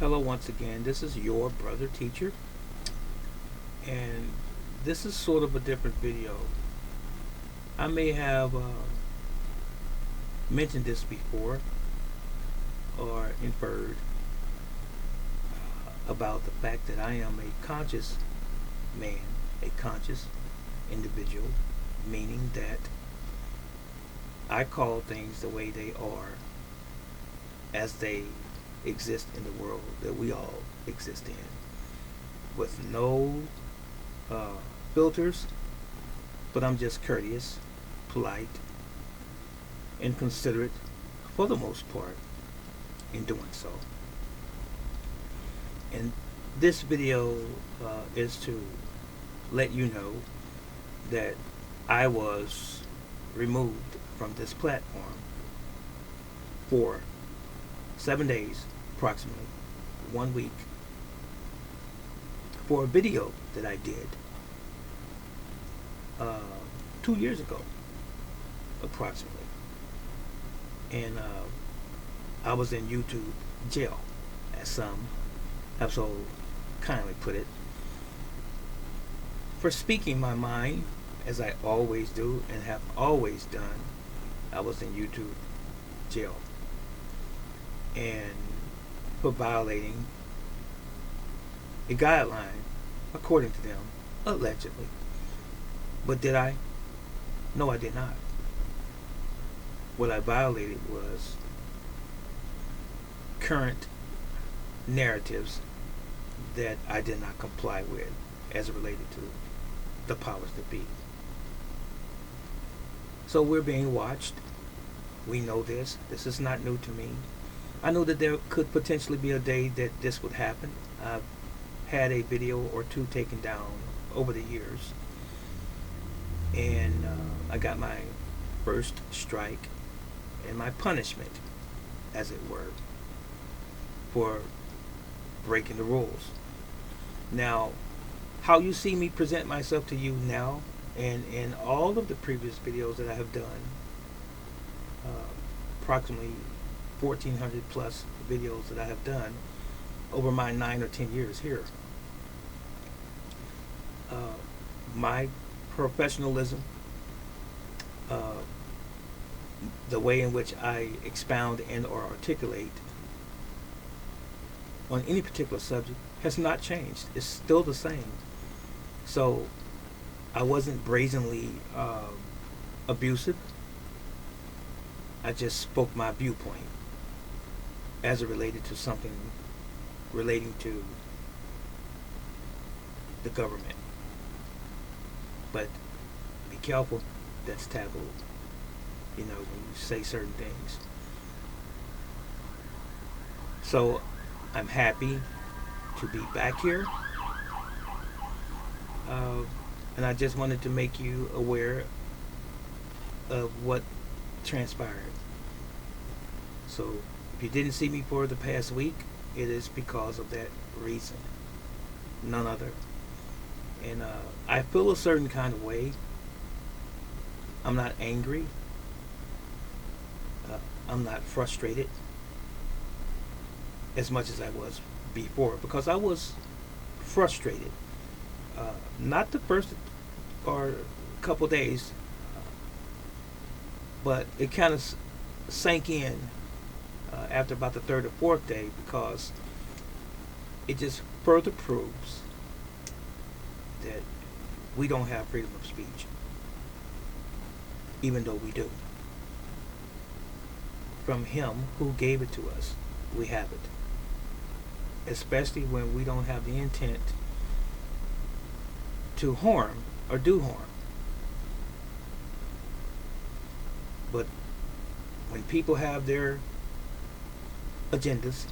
Hello once again. This is your brother teacher, and this is sort of a different video. I may have mentioned this before or inferred about the fact that I am a conscious man, a conscious individual, meaning that I call things the way they are as they exist in the world that we all exist in, with no filters, but I'm just courteous, polite, and considerate for the most part in doing so. And this video is to let you know that I was removed from this platform for 7 days, approximately 1 week, for a video that I did 2 years ago, approximately. And I was in YouTube jail, as some have so kindly put it, for speaking my mind, as I always do and have always done. I was in YouTube jail, and for violating a guideline, according to them, allegedly. But did I? No, I did not. What I violated was current narratives that I did not comply with as it related to the powers that be. So we're being watched. We know this. This is not new to me. I know that there could potentially be a day that this would happen. I've had a video or two taken down over the years, and I got my first strike and my punishment, as it were, for breaking the rules. Now, how you see me present myself to you now, and in all of the previous videos that I have done, approximately 1,400 plus videos that I have done over my 9 or 10 years here, my professionalism, the way in which I expound and or articulate on any particular subject has not changed. It's still the same. So I wasn't brazenly abusive. I just spoke my viewpoint as it related to something relating to the government. But be careful, that's taboo, when you say certain things. So I'm happy to be back here. And I just wanted to make you aware of what transpired. So if you didn't see me for the past week, it is because of that reason, none other. And I feel a certain kind of way. I'm not angry. I'm not frustrated as much as I was before, because I was frustrated. Not the first or couple days, but it kind of sank in after about the third or fourth day, because it just further proves that we don't have freedom of speech, even though we do. From him who gave it to us, we have it. Especially when we don't have the intent to harm or do harm. But when people have their agendas,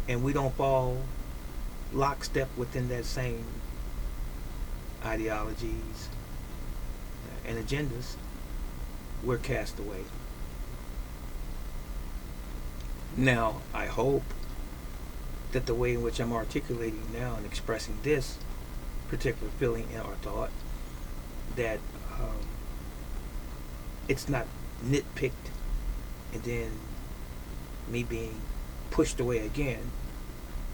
and we don't fall lockstep within that same ideologies and agendas, we're cast away. Now, I hope that the way in which I'm articulating now and expressing this particular feeling or thought, that it's not nitpicked and then me being pushed away again,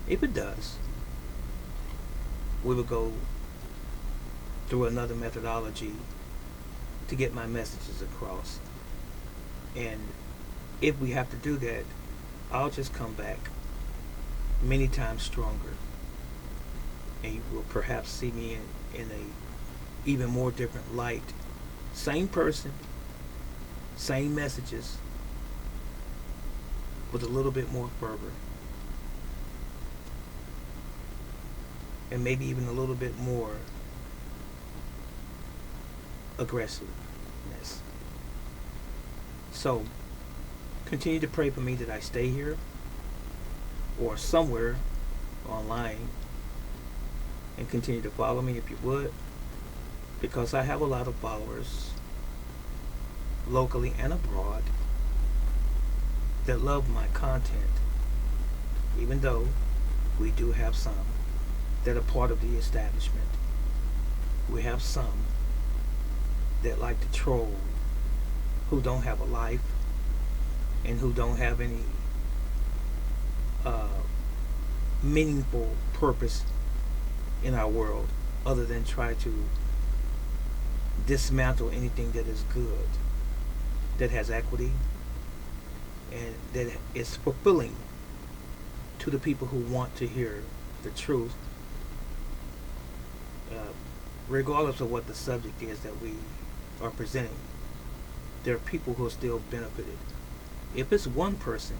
if it does, we will go through another methodology to get my messages across. And if we have to do that, I'll just come back many times stronger. And you will perhaps see me in a even more different light. Same person, same messages, with a little bit more fervor. And maybe even a little bit more aggressiveness. So, continue to pray for me that I stay here or somewhere online, and continue to follow me if you would, because I have a lot of followers locally and abroad that love my content, even though we do have some that are part of the establishment. We have some that like to troll, who don't have a life and who don't have any meaningful purpose in our world other than try to dismantle anything that is good, that has equity, and that is fulfilling to the people who want to hear the truth, regardless of what the subject is that we are presenting. There are people who are still benefited. If it's one person,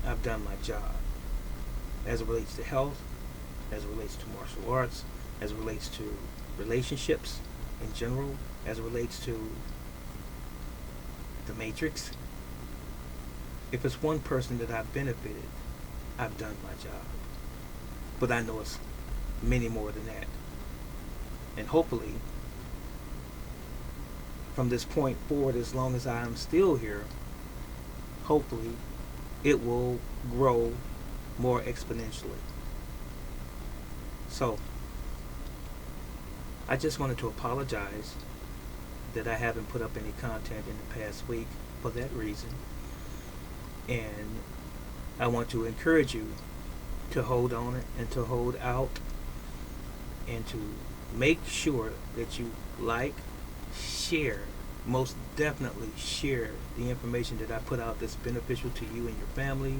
I've done my job, as it relates to health, as it relates to martial arts, as it relates to relationships in general, as it relates to the matrix. If it's one person that I've benefited, I've done my job. But I know it's many more than that. And hopefully, from this point forward, as long as I'm still here, hopefully it will grow more exponentially. So, I just wanted to apologize that I haven't put up any content in the past week for that reason. And I want to encourage you to hold on it and to hold out and to make sure that you like, share, most definitely share the information that I put out that's beneficial to you and your family,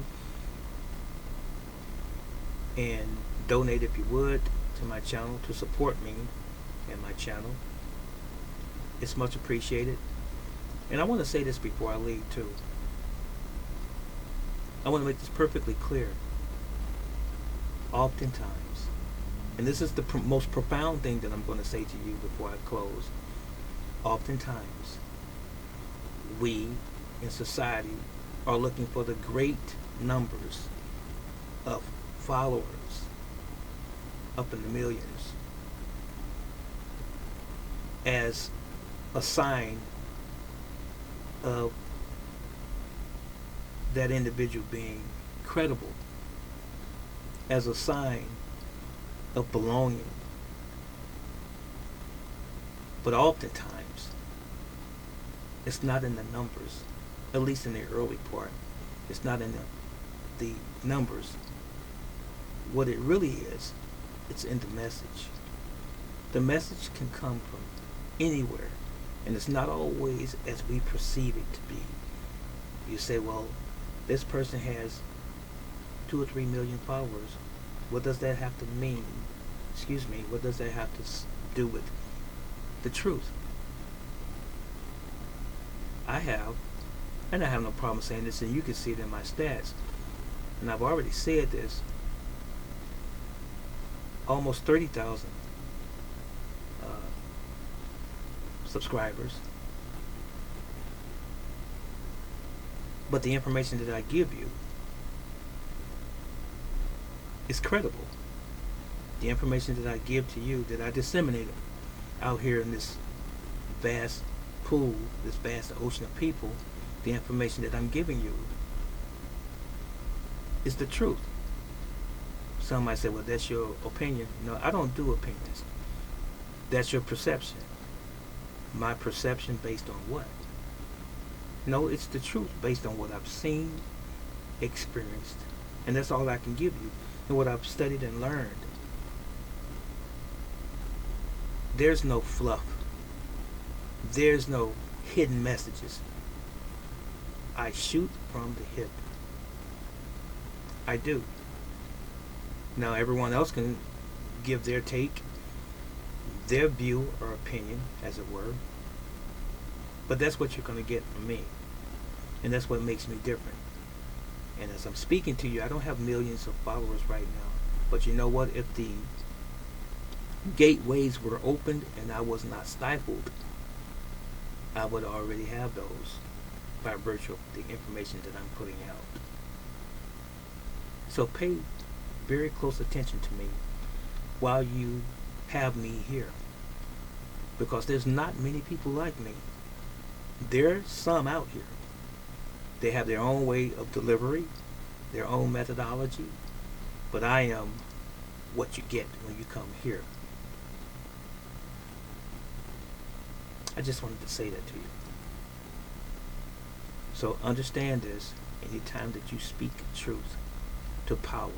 and donate if you would to my channel to support me and my channel. It's much appreciated. And I want to say this before I leave too. I want to make this perfectly clear. Oftentimes, and this is the most profound thing that I'm going to say to you before I close, oftentimes we in society are looking for the great numbers of followers up in the millions as a sign of that individual being credible, as a sign of belonging. But oftentimes, it's not in the numbers, at least in the early part. It's not in the numbers. What it really is, it's in the message. The message can come from anywhere, and it's not always as we perceive it to be. You say, well, this person has 2 or 3 million followers. What does that have to mean? Excuse me, what does that have to do with the truth? I have, and I have no problem saying this, and you can see it in my stats, and I've already said this, almost 30,000 subscribers. But the information that I give you is credible. The information that I give to you, that I disseminate out here in this vast pool, this vast ocean of people, the information that I'm giving you is the truth. Some might say, well, that's your opinion. No, I don't do opinions. That's your perception. My perception based on what? No, it's the truth based on what I've seen, experienced, and that's all I can give you, and what I've studied and learned. There's no fluff. There's no hidden messages. I shoot from the hip. I do. Now everyone else can give their take, their view or opinion, as it were. But that's what you're going to get from me. And that's what makes me different. And as I'm speaking to you, I don't have millions of followers right now. But you know what? If the gateways were opened and I was not stifled, I would already have those by virtue of the information that I'm putting out. So pay very close attention to me while you have me here, because there's not many people like me. There's some out here. They have their own way of delivery, their own methodology, but I am what you get when you come here. I just wanted to say that to you. So understand this: anytime that you speak truth to power,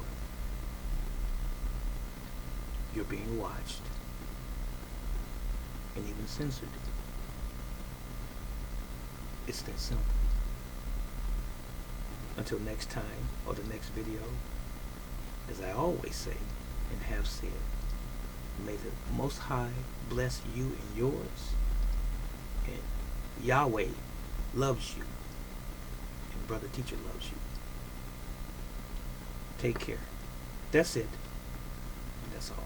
you're being watched and even censored. It's that simple. Until next time, or the next video, as I always say and have said, may the Most High bless you and yours, and Yahweh loves you, and Brother Teacher loves you. Take care. That's it. That's all.